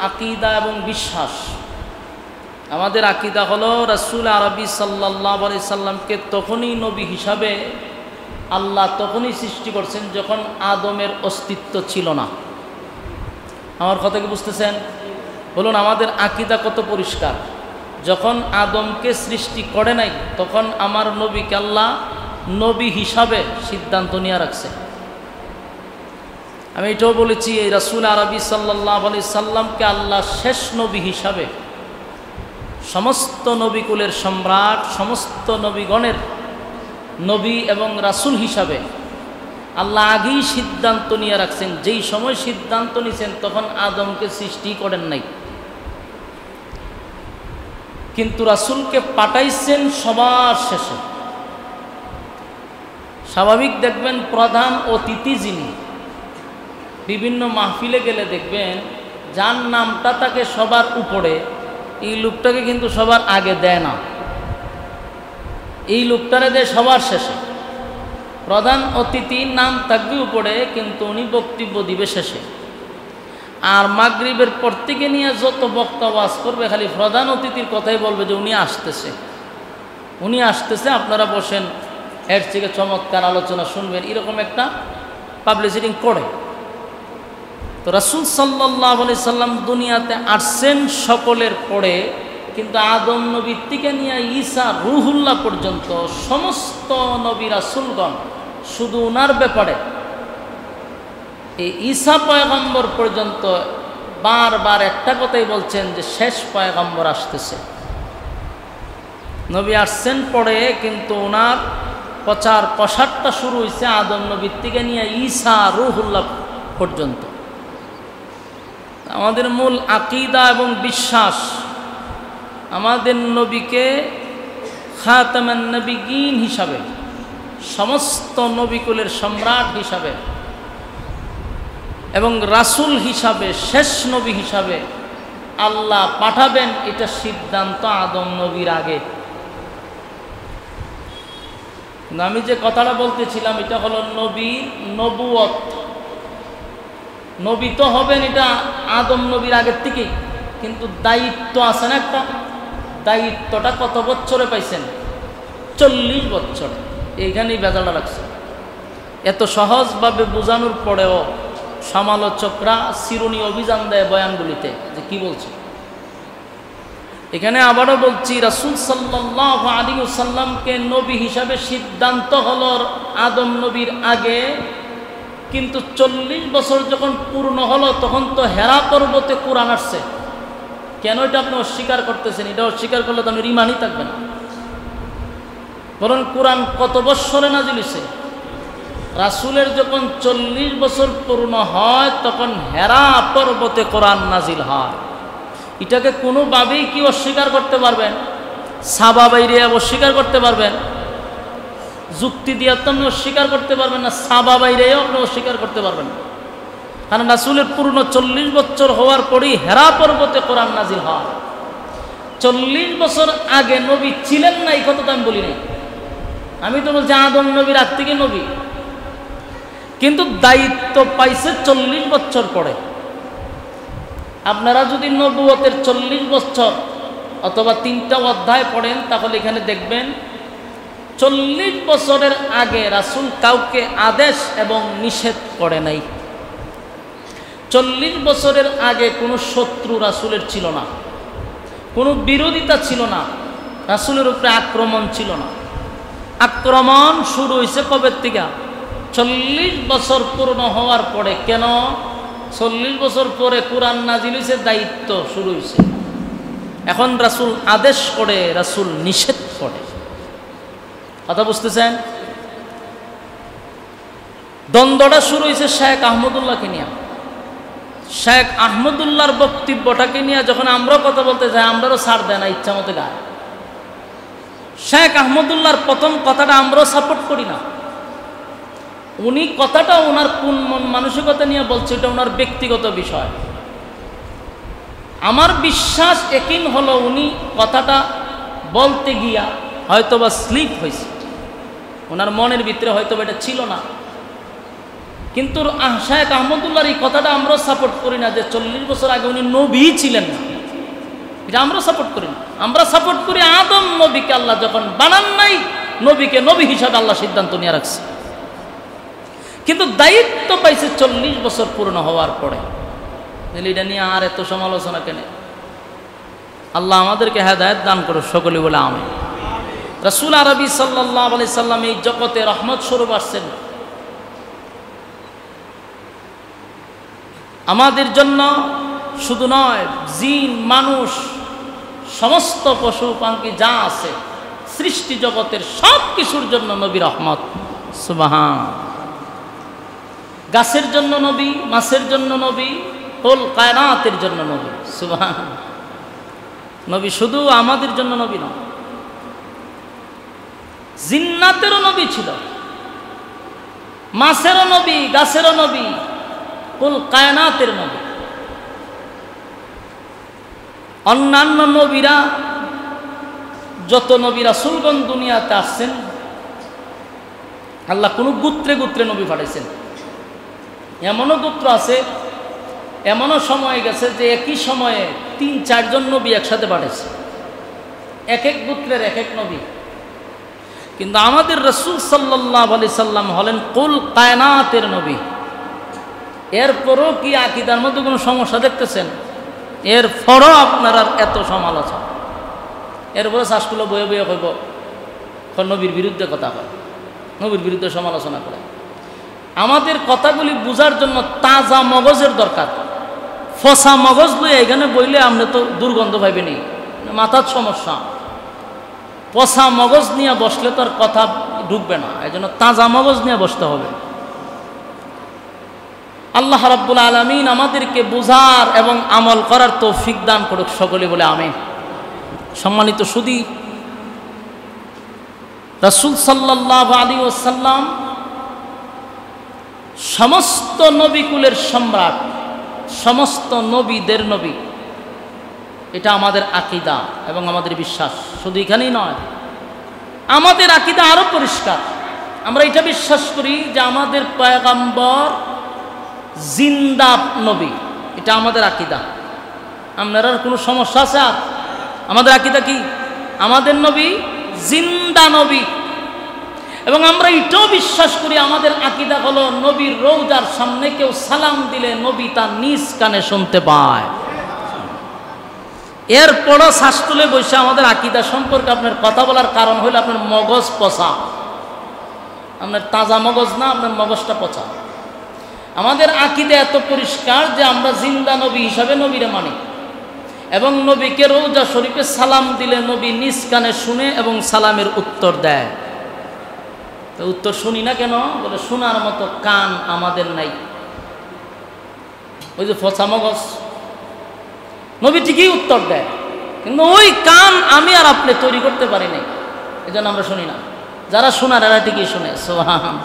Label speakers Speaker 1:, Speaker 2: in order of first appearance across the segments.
Speaker 1: আকিদা এবং বিশ্বাস, আমাদের আকিদা হলো রাসূল আরবি সাল্লাল্লাহু আলাইহি সাল্লামকে তখনই নবী হিসাবে আল্লাহ তখনই সৃষ্টি করছেন যখন আদমের অস্তিত্ব ছিল না। আমার কথা কি বুঝতেছেন? বলুন আমাদের আকিদা কত পরিষ্কার। যখন আদমকে সৃষ্টি করে নাই তখন আমার নবীকে আল্লাহ নবী হিসাবে সিদ্ধান্ত নিয়ে রাখছে। আমি এটাও বলেছি এই রাসূল আরবি সাল্লাল্লাহু আলাইহি সাল্লামকে আল্লাহ শেষ নবী হিসাবে সমস্ত নবীকুলের সম্রাট, সমস্ত নবীগণের নবী এবং রাসূল হিসাবে আল্লাহ আগেই সিদ্ধান্ত নিয়ে রাখছেন। যেই সময় সিদ্ধান্ত নিয়েছেন তখন আদমকে সৃষ্টি করেন নাই, কিন্তু রাসূলকে পাঠাইছেন সবার শেষে। স্বাভাবিক দেখবেন প্রধান অতিথি যিনি, বিভিন্ন মাহফিলে গেলে দেখবেন যার নামটা তাকে সবার উপরে, এই লোকটাকে কিন্তু সবার আগে দেয় না, এই লোকটারে দেয় সবার শেষে। প্রধান অতিথির নাম থাকবে উপরে, কিন্তু উনি বক্তব্য দিবে শেষে। আর মাগরিবের পর থেকে নিয়ে যত বক্তা ওয়াজ করবে খালি প্রধান অতিথির কথাই বলবে যে উনি আসতেছে, উনি আসতেছে, আপনারা বসেন, এর থেকে চমৎকার আলোচনা শুনবেন, এরকম একটা পাবলিসিটি করে। তো রাসূল সাল্লাল্লাহু আলাইহি সাল্লাম দুনিয়াতে আসছেন সকলের পরে, কিন্তু আদম নবীর থেকে নিয়ে ঈসা রুহুল্লাহ পর্যন্ত সমস্ত নবী রাসূলগণ শুধু ওনার ব্যাপারে এই ঈসা পয়গম্বর পর্যন্ত বারবার একটা কথাই বলছেন যে শেষ পয়গম্বর আসতেছে। নবী আসছেন পরে, কিন্তু ওনার প্রচার প্রসারটা শুরু হয়েছে আদম নবীর থেকে নিয়ে ঈসা রুহুল্লাহ পর্যন্ত। আমাদের মূল আকিদা এবং বিশ্বাস, আমাদের নবীকে খাতামান নবিয়্যিন হিসাবে, সমস্ত নবীকুলের সম্রাট হিসাবে এবং রাসূল হিসাবে, শেষ নবী হিসাবে আল্লাহ পাঠাবেন, এটা সিদ্ধান্ত আদম নবীর আগে। আমি যে কথাটা বলতেছিলাম এটা হলো নবীর নবুয়ত। নবী তো হবেন এটা আদম নবীর আগের থেকেই, কিন্তু দায়িত্ব আছে না একটা, দায়িত্বটা কত বছরে পাইছেন? 40 বছর। এইখানেই বেজালটা রাখছে। এত সহজভাবে বোঝানোর পরেও সমালোচকরা চিরুনি অভিযান দেয় বয়ানগুলিতে যে কি বলছে। এখানে আবারও বলছি, রাসূল সাল্লাল্লাহু আলাইহি ওয়াসাল্লামকে নবী হিসাবে সিদ্ধান্ত হলো আদম নবীর আগে, কিন্তু 40 বছর যখন পূর্ণ হলো তখন তো হেরা পর্বতে কোরআন আসছে। কেন এটা আপনি অস্বীকার করতেছেন? এটা অস্বীকার করলে তো আপনি ঈমানই থাকবে না। বরং কোরআন কত বৎসরে নাজিল হয়েছে? রাসূলের যখন 40 বছর পূর্ণ হয় তখন হেরা পর্বতে কোরআন নাজিল হয়। এটাকে কোনোভাবেই কি অস্বীকার করতে পারবেন? সাবা বাইরে অস্বীকার করতে পারবেন? যুক্তি দিয়ে তো আপনি অস্বীকার করতে পারবেন না, সাবা বাইরেও আপনি অস্বীকার করতে পারবেন না। কারণ রাসূলের পূর্ণ 40 বছর হওয়ার পরই হেরা পর্বতে কোরআন নাজিল হয়। 40 বছর আগে নবী ছিলেন না এই কথা তো আমি বলি নাই। আমি তো বলছি আদম নবীর আগ থেকে নবী, কিন্তু দায়িত্ব পাইছে 40 বছর পরে। আপনারা যদি নবুয়তের 40 বছর অথবা 3টা অধ্যায় পড়েন তাহলে এখানে দেখবেন 40 বছরের আগে রাসূল কাউকে আদেশ এবং নিষেধ করে নাই। 40 বছরের আগে কোনো শত্রু রাসূলের ছিল না, কোনো বিরোধিতা ছিল না, রাসূলের উপরে আক্রমণ ছিল না। আক্রমণ শুরু হয়েছে কবে থেকে? 40 বছর পূর্ণ হওয়ার পরে। কেন? 40 বছর পরে কোরআন নাজিল হয়েছে, দায়িত্ব শুরু হয়েছে। এখন রাসূল আদেশ করে, রাসূল নিষেধ করে। কথা বুঝতেছেন? দ্বন্দ্বটা শুরু হয়েছে শেখ আহমদুল্লাহকে নিয়ে। শেখ আহমদুল্লাহর বক্তব্যটাকে নিয়ে যখন আমরাও কথা বলতে যাই, আমরাও ছাড় দেয় না, ইচ্ছা মতো গায়। শেখ আহমদুল্লাহর প্রথম কথাটা আমরাও সাপোর্ট করি না। উনি কথাটা ওনার কোন মন মানসিকতা নিয়ে বলছে এটা ওনার ব্যক্তিগত বিষয়। আমার বিশ্বাস একিন হলো উনি কথাটা বলতে গিয়া হয়তোবা স্লিপ হয়েছে, ওনার মনের ভিতরে হয়তোবা এটা ছিল না। কিন্তু শায়েখ আহমদুল্লাহর এই কথাটা আমরা সাপোর্ট করি না যে 40 বছর আগে উনি নবী ছিলেন না, এটা আমরা সাপোর্ট করি না। আমরা সাপোর্ট করি আদম নবীকে আল্লাহ যখন বানান নাই, নবীকে নবী হিসাবে আল্লাহ সিদ্ধান্ত নিয়ে রাখছে, কিন্তু দায়িত্ব পাইছে 40 বছর পূর্ণ হওয়ার পরে। এটা নিয়ে আর এত সমালোচনা কেন? আল্লাহ আমাদেরকে হেদায়েত দান করুন সকলে বলে আমিন। রাসূল আরবি সাল্লাল্লাহু আলাইহি সাল্লাম এই জগতে রহমত স্বরূপ আসছেন, আমাদের জন্য শুধু নয়, জিন মানুষ সমস্ত পশু পাখি যা আছে সৃষ্টি জগতের সব কিছুর জন্য নবী রহমত। সুবহান। গাছের জন্য নবী, মাছের জন্য নবী, কুল কায়নাতের জন্য নবী। সুবহান। নবী শুধু আমাদের জন্য নবী নয়, জিন্নাতেরও নবী ছিল, মাছেরও নবী, গাছেরও নবী, কুল কায়নাতের নবী। অন্যান্য নবীরা যত নবী রাসূলগণ দুনিয়াতে আসছেন, আল্লাহ কোন গোত্রে গোত্রে নবী পাঠাইছেন। এমনও গোত্র আছে, এমনও সময় গেছে যে একই সময়ে 3-4 জন নবী একসাথে পাঠাইছে, এক এক গোত্রের এক এক নবী। কিন্তু আমাদের রাসূল সাল্লাল্লাহু আলাইহি সাল্লাম হলেন কুল কায়নাতের নবী। এরপরও কি আকীদার মধ্যে কোনো সমস্যা দেখতেছেন? এরপরও আপনার আর এত সমালোচনা, এরপরে শ্বাসগুলো বয়ে বয়ে হইব, নবীর বিরুদ্ধে কথা হয়, নবীর বিরুদ্ধে সমালোচনা করে। আমাদের কথাগুলি বুঝার জন্য তাজা মগজের দরকার। ফসা মগজ লইয়া এখানে বইলে আপনি তো দুর্গন্ধ পাইবেনি, মাথার সমস্যা। পচা মগজ নিয়ে বসলে তো আর কথা ঢুকবে না, এই জন্য তাজা মগজ নিয়ে বসতে হবে। আল্লাহ রাব্বুল আলামিন আমাদেরকে বুঝার এবং আমল করার তৌফিক দান করুক সকলে বলে আমিন। সম্মানিত সুধী, রাসূল সাল্লাল্লাহু আলাইহি ওয়াসাল্লাম সমস্ত নবীকুলের সম্রাট, সমস্ত নবীদের নবী, এটা আমাদের আকীদা এবং আমাদের বিশ্বাস। শুধু এখানেই নয়, আমাদের আকীদা আরো পরিষ্কার। আমরা এটা বিশ্বাস করি যে আমাদের পয়গম্বর জিন্দা নবী, এটা আমাদের আকীদা। আপনার আর কোনো সমস্যা আছে? আর আমাদের আকীদা কি? আমাদের নবী জিন্দা নবী। এবং আমরা এটাও বিশ্বাস করি, আমাদের আকীদা হলো নবীর রওজার সামনে কেউ সালাম দিলে নবী তার নিজ কানে শুনতে পায়। এরপরও শ্বাস তুলে বসে আমাদের আকীদা সম্পর্কে আপনার কথা বলার কারণ হলো আপনার মগজ পচা, আপনার তাজা মগজ না, আপনার মগজটা পচা। আমাদের আকীদা এত পরিষ্কার যে আমরা জিন্দা নবী হিসাবে নবীরে মানি, এবং নবীকে রওজা শরীফে সালাম দিলে নবী নিজ কানে শুনে এবং সালামের উত্তর দেয়। তো উত্তর শুনি না কেন? বলে শোনার মতো কান আমাদের নাই। ওই যে ফসা মগজ, নবী ঠিকই উত্তর দেয়, কিন্তু ওই কান আমি আর আপনি তৈরি করতে পারি নাই, এই জন্য আমরা শুনি না। যারা শোনার এরা ঠিকই শুনে। সুবহান।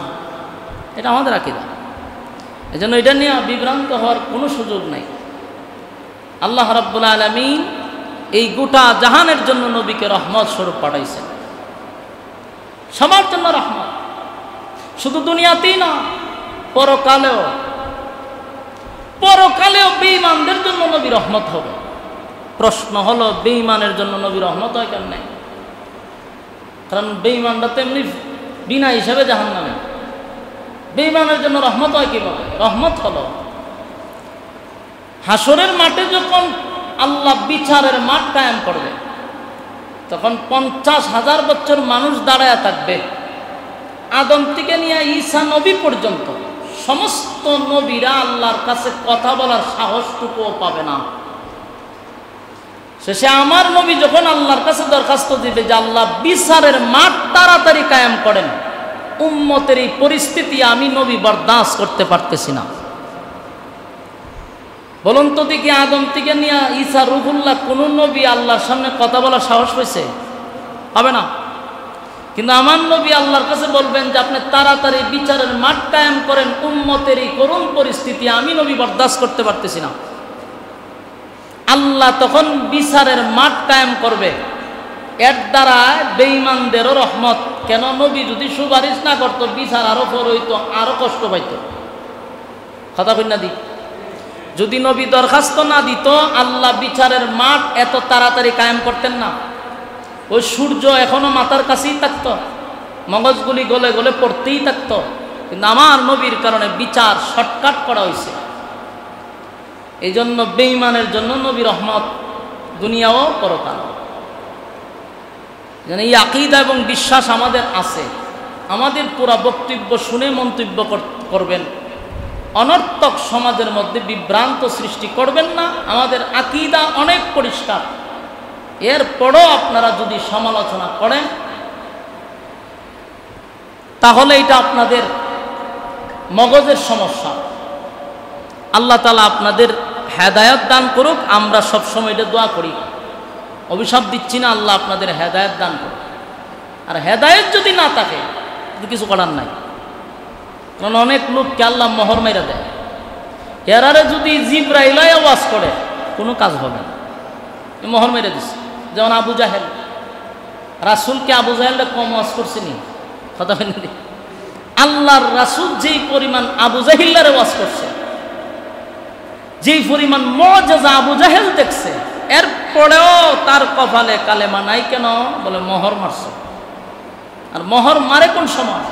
Speaker 1: এটা আমাদের আকীদা। এই জন্য এটা নিয়ে বিভ্রান্ত হওয়ার কোনো সুযোগ নাই। আল্লাহ রাব্বুল আলামিন এই গোটা জাহানের জন্য নবীকে রহমত স্বরূপ পাঠাইছেন, সবার জন্য রহমত। শুধু দুনিয়াতেই না, পরকালেও। পরকালেও বেঈমানদের জন্য নবী রহমত হবে। প্রশ্ন হলো, বেঈমানের জন্য নবী রহমত হয় কেমনে? কারণ বেঈমানরা তো এমনি বিনা হিসাবে জাহান্নামে, বেঈমানের জন্য রহমত হয় কিভাবে? রহমত হলো হাসরের মাঠে যখন আল্লাহ বিচারের মাঠ কায়েম করবে, তখন 50,000 বছর মানুষ দাঁড়ায় থাকবে। আদম থেকে নিয়ে ঈসা নবী পর্যন্ত সমস্ত নবীরা আল্লাহর কাছে কথা বলার সাহসটুকুও পাবে না। শেষে আমার নবী যখন আল্লাহর কাছে দরখাস্ত দিবে যে আল্লাহ বিচারের মাঠ তাড়াতাড়ি কায়েম করেন, উম্মতের এই পরিস্থিতি আমি নবী বরদাস্ত করতে পারতেছি না। বলুন তো দেখি, আদম থেকে নিয়ে ঈসা রুহুল্লাহ কোন নবী আল্লাহর সামনে কথা বলার সাহস পেয়েছে? হবে না। কিন্তু আমার নবী আল্লাহর কাছে বলবেন যে আপনি তাড়াতাড়ি বিচারের মাঠ কায়েম করেন, উম্মতের এই করুণ পরিস্থিতি আমি নবী বরদাস্ত করতে পারতেছি না। আল্লাহ তখন বিচারের মাঠ কায়েম করবে। এর দ্বারা বেঈমানদেরও রহমত। কেন? নবী যদি সুপারিশ না করতো বিচার আরো বড় হইতো, আরো কষ্ট পাইত। কথা কই না দি? যদি নবী দরখাস্ত না দিত আল্লাহ বিচারের মাঠ এত তাড়াতাড়ি কায়েম করতেন না। ওই সূর্য এখনো মাথার কাছেই থাকতো, মগজগুলি গলে গলে পড়তেই থাকতো, কিন্তু আমার নবীর কারণে বিচার শর্টকাট করা হয়েছে। এই জন্য বেঈমানের জন্য নবী রহমত দুনিয়াও পরকাল। যেন এই আকীদা এবং বিশ্বাস আমাদের আছে। আমাদের পুরা বক্তব্য শুনে মন্তব্য করবেন, অনর্থক সমাজের মধ্যে বিভ্রান্ত সৃষ্টি করবেন না। আমাদের আকীদা অনেক পরিষ্কার। এরপরও আপনারা যদি সমালোচনা করেন তাহলে এটা আপনাদের মগজের সমস্যা। আল্লাহ তাআলা আপনাদের হেদায়েত দান করুক। আমরা সবসময় এটা দোয়া করি, অভিশাপ দিচ্ছি না, আল্লাহ আপনাদের হেদায়েত দান করুক। আর হেদায়েত যদি না থাকে কিছু করার নাই। কারণ অনেক লোককে আল্লাহ মোহর মেরে দেয়। এরারে যদি জিবরাইল ওয়াজ করে কোনো কাজ হবে না, মোহর মেরে দিচ্ছে। যেমন আবু জাহেল, রাসূলকে আবু জাহেলটা কম ওয়াজ করছেনি? কথা বলেন। আল্লাহর রাসূল যেই পরিমাণ আবু জাহিল্লারে ওয়াজ করছে, যেই পরিমাণ মুআজিজা আবু জাহেল দেখছে, এরপরেও তার কপালে কালেমা নাই কেন? বলে মোহর মারছে। আর মোহর মারে কোন সময়?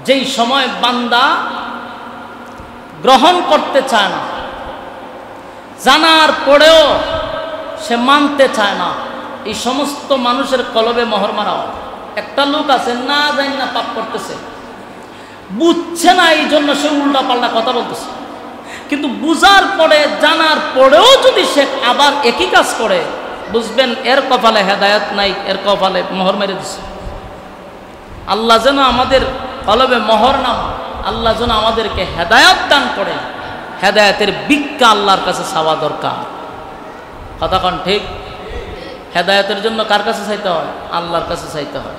Speaker 1: যেই সময় বান্দা গ্রহণ করতে চায় না, জানার পরেও সে মানতে চায় না, এই সমস্ত মানুষের কলবে মোহর মারা হয়। একটা লোক আছে না জানি না পাপ করতেছে, বুঝছে না, এই জন্য সে উল্টা পাল্টা কথা বলতেছে। কিন্তু বুঝার পরে জানার পরেও যদি সে আবার একই কাজ করে, বুঝবেন এর কপালে হেদায়েত নাই, এর কপালে মোহর মেরে দিছে। আল্লাহ যেন আমাদের কলবে মোহর না, আল্লাহ যেন আমাদেরকে হেদায়েত দান করে। হেদায়েতের ভিক্ষা আল্লাহর কাছে চাওয়া দরকার। কথা কোন ঠিক? হেদায়েতের জন্য কার কাছে চাইতে হয়? আল্লাহর কাছে চাইতে হয়।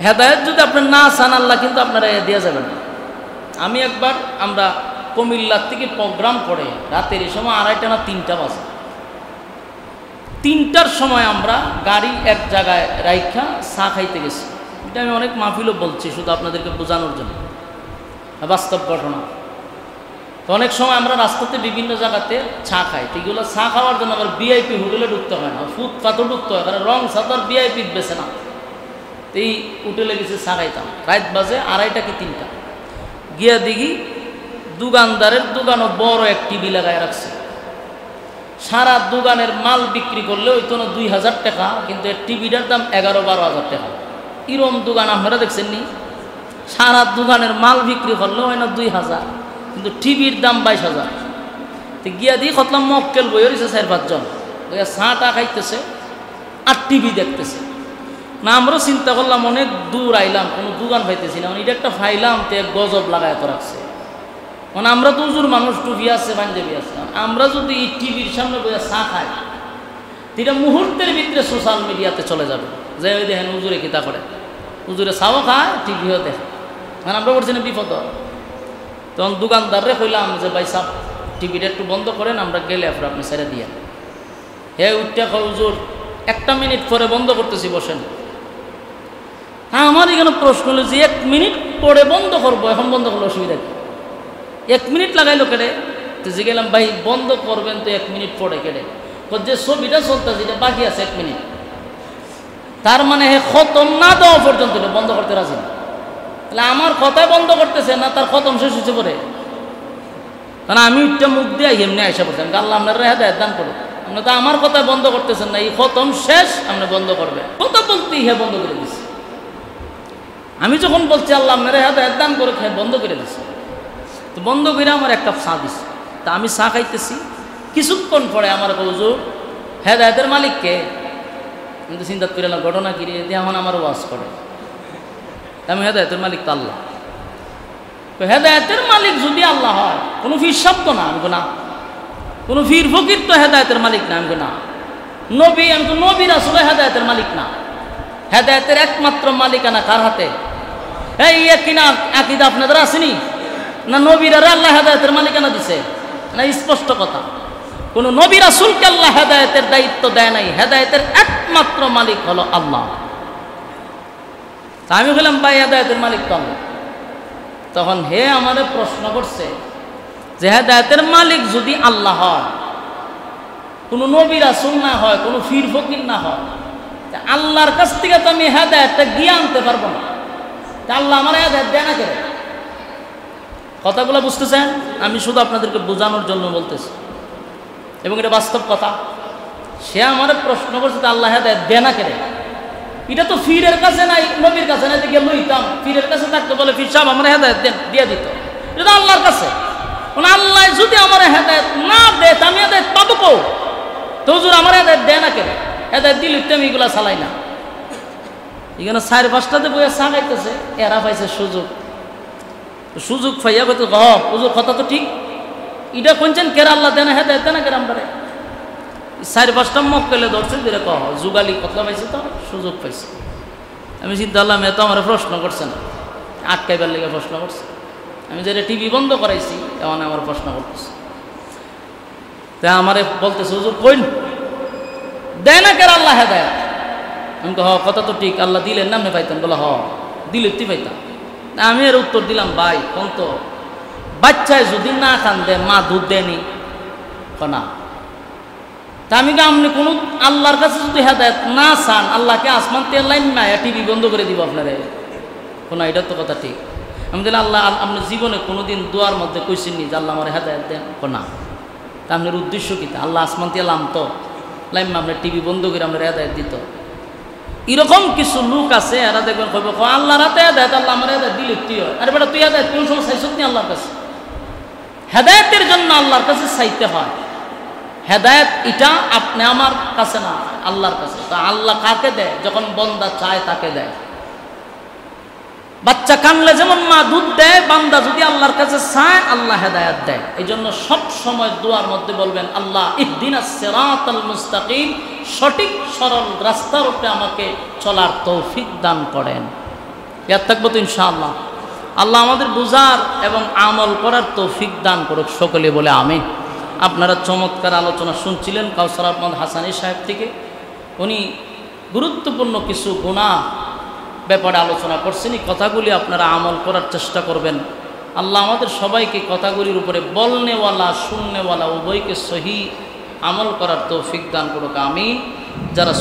Speaker 1: হেদায়েত যদি আপনি না চান, আল্লাহ কিন্তু আপনারা দিয়ে যাবেন না। আমি একবার, আমরা কুমিল্লার থেকে প্রোগ্রাম করে রাতের এই সময় 2:30 না 3টা বাজে, 3টার সময় আমরা গাড়ি এক জায়গায় রাইখা চা খাইতে গেছি। এটা আমি অনেক মাহফিলও বলছি, শুধু আপনাদেরকে বোঝানোর জন্য, বাস্তব ঘটনা। তো অনেক সময় আমরা রাস্তাতে বিভিন্ন জায়গাতে চা খাই, এগুলো চা খাওয়ার জন্য আবার ভিআইপি হোটেলে ঢুকতে হয় না, ফুটপাথও ঢুকতে হয়, কারণ রং সাদার ভিআইপি বেছে না। এই হোটেলে গেছে চা খাইতাম, রাত বাজে 2:30 কি 3টা। গিয়া দেখি দোকানদারের দোকানও বড় এক টিভি লাগায় রাখছে। সারা দোকানের মাল বিক্রি করলে ওই তো 2000 টাকা, কিন্তু এর টিভিটার দাম 11-12 হাজার টাকা। এরম দোকান আপনারা দেখছেন নি? সারা দোকানের মাল বিক্রি করলে হয় না 2000, কিন্তু টিভির দাম 22,000। তো গিয়া দিয়ে কতলাম মক্কেল বই রয়েছে 4-5 জন, চাটা খাইতেছে আর টিভি দেখতেছে। না আমরা চিন্তা করলাম, অনেক দূর আইলাম, কোনো দোকান পাইতেছি না, এটা একটা ফাইলাম, তো এক গজব লাগায় তো রাখছে। মানে আমরা তো উজুর মানুষ, টুপি আছে, পাঞ্জাবি আছে, আমরা যদি এই টিভির সামনে বসে চা খাই, এটা মুহূর্তের ভিতরে সোশ্যাল মিডিয়াতে চলে যাবে, যে ওই দেখেন উজুরে কিতা করে, উজুরে চাও খায়, টিভিও দেখে। মানে আমরা বলছি না বিপদ। তখন দোকানদাররে কইলাম যে ভাই সাহ, টিভিটা একটু বন্ধ করেন, আমরা গেলে আপনি ছেড়ে দিয়ে। হে উঠটা কয় হুজুর 1 মিনিট পরে বন্ধ করতেছি, বসেন। হ্যাঁ, আমার এখানে প্রশ্ন হলো যে 1 মিনিট পরে বন্ধ করবো, এখন বন্ধ করলে অসুবিধা কি? 1 মিনিট লাগাইলো কেটে? তো যে গেলাম ভাই বন্ধ করবেন তো 1 মিনিট পরে কেটে, যে ছবিটা চলতেছে এটা বাকি আছে 1 মিনিট, তার মানে হে খতম না দেওয়া পর্যন্ত এটা বন্ধ করতে রাজি না। তাহলে আমার কথায় বন্ধ করতেছে না, তার খতম শেষ হচ্ছে পরে। কারণ আমি একটা মুখ দিয়ে এমনি আইসা পড়ছেন, আল্লাহ আপনার হেদায়েত দান করুন। আপনি তো আমার কথায় বন্ধ করতেছেন না, এই খতম শেষ আপনি বন্ধ করবে, কথা বলতেই হে বন্ধ করে দিচ্ছে। আমি যখন বলছি আল্লাহ আপনার হেদায়েত দান করুক, হ্যাঁ বন্ধ করে দিচ্ছে। তো বন্ধ করে আমার 1 কাপ চা দিচ্ছে। তা আমি চা খাইতেছি, কিছুক্ষণ পরে আমার হুজুর হেদায়েতের মালিককে, কিন্তু চিন্তা করে না ঘটনা কি রে, এখন আমার ওয়াজ করে। আমি হেদায়েতের মালিক তো আল্লাহ। তো হেদায়েতের মালিক যদি আল্লাহ হয়, কোনো ফির শব্দ না, আমি না, কোনো ফির ফকির তো হেদায়েতের মালিক না, আমি না, নবী, আমি তো নবী রাসূল হেদায়েতের মালিক না। হেদায়েতের একমাত্র মালিকানা কার হাতে? এই কিনা আকীদা আপনাদের আসেনি না? নবীরা আল্লাহ হেদায়েতের মালিকানা দিছে না? স্পষ্ট কথা, কোন নবী রাসূলকে আল্লাহ হেদায়েতের দায়িত্ব দেয় নাই। হেদায়েতের একমাত্র মালিক হলো আল্লাহ। আমি বললাম ভাই হেদায়েতের মালিক তো আল্লাহ। তখন হে আমারে প্রশ্ন করছে যে হেদায়েতের মালিক যদি আল্লাহ হয়, কোনো নবী রাসূল না হয়, কোনো পীর ফকির না হয়, আল্লাহর কাছ থেকে তো আমি হেদায়েতটা গিয়ে আনতে পারবো না, আল্লাহ আমার হেদায়েত দেয় না কেন? কথাগুলো বুঝতেছেন? আমি শুধু আপনাদেরকে বোঝানোর জন্য বলতেছি এবং এটা বাস্তব কথা। সে আমার প্রশ্ন করছে আল্লাহ হেদায়েত দেয় না কেন? এটা তো পীরের কাছে নাই, নবীর কাছে নাই, গিয়ে লইতাম, পীরের কাছে থাকতে বলে পীর সাহেব আমার হেদায়েত দেন, দিয়ে দিত। এটা তো আল্লাহর কাছে। আল্লাহ যদি আমার হেদায়েত না দেয় আমি হেদায়েত পাবো কো? তো হুজুর আমার হেদায়েত দেয় না কেন? হেদায়েত দিলে তো আমি এগুলা চালাই না। এখানে 4-5টাতে বইয়া চা খাইতেছে, এরা পাইছে সুযোগ পাইয়া কত হুজুর কথা তো ঠিক, এটা কোনছেন কেরা আল্লাহ দেয় না, হেদায়েত দেয় না কেরা আমরা? 4-5টা মক্কেলে ধরছে দিলে কহ যুগালি কথা পাইছে, তো সুযোগ পাইছে। আমি চিন্তা করলাম এত আমার প্রশ্ন করছে না, আটকাইবার লেগে প্রশ্ন করছে। আমি যেটা টিভি বন্ধ করাইছি এমন আমার প্রশ্ন করতেছে। তা আমারে বলতেছে হুজুর কইন দেয় না কেন আল্লাহ হেদায়েত? আমি তো কথা তো ঠিক, আল্লাহ দিলেন না আপনি পাইতেন? বলে দিলে তুই পাইতাম। আমি এর উত্তর দিলাম ভাই কোন তো বাচ্চায় যদি না খান দেয়, মা দুধ দেয়নি না, তা আমি আপনি কোন আল্লাহর কাছে যদি হেদায়েত না চান, আল্লাহকে আসমান তেল লাইন না টিভি বন্ধ করে দিব আপনারে? কোনো এটা তো কথা ঠিক। আমি দিলাম আল্লাহ আপনি জীবনে কোনোদিন দোয়ার মধ্যে কইছেননি যে আল্লাহ আমার হেদায়েত দেন না? তা আপনার উদ্দেশ্য কী? আল্লাহ আসমান তেল আনতো লাইন আপনার টিভি বন্ধ করে আপনার হেদায়েত দিত। এরকম কিছু লোক আছে, এরা দেখবেন কইব আল্লাহর হাতে হেদায়েত, আল্লাহ আমার হেদায়েত দিলে তুই হয়। আরে বেটা তুই হেদায়েত কোন সময় চাইছ নি আল্লাহর কাছে? হেদায়েতের জন্য আল্লাহর কাছে চাইতে হয়। হেদায়েত এটা আপনি আমার কাছে না, আল্লাহর কাছে। তা আল্লাহ কাকে দেয়? যখন বান্দা চায় তাকে দেয়। বাচ্চা কানলে যেমন মা দুধ দেয়, বান্দা যদি আল্লাহর কাছে চায় আল্লাহ হেদায়েত দেয়। এই জন্য সব সময় দোয়ার মধ্যে বলবেন আল্লাহ ইহদিনাস সিরাতাল মুস্তাকিম, সঠিক সরল রাস্তার উপরে আমাকে চলার তৌফিক দান করেন। ইয়াদ থাকবো তো ইনশাআল্লাহ। আল্লাহ আমাদের বুঝার এবং আমল করার তৌফিক দান করুক, সকলে বলে আমিন। আপনারা চমৎকার আলোচনা শুনছিলেন কাউসার আহমদ হাসানী সাহেব থেকে। উনি গুরুত্বপূর্ণ কিছু গুনাহ ব্যাপারে আলোচনা করছেন। এই কথাগুলি আপনারা আমল করার চেষ্টা করবেন। আল্লাহ আমাদের সবাইকে কথাগুলির উপরে বলনেওয়ালা শুননেওয়ালা উভয়কে সহি আমল করার তৌফিক দান করুক, আমিন। যারা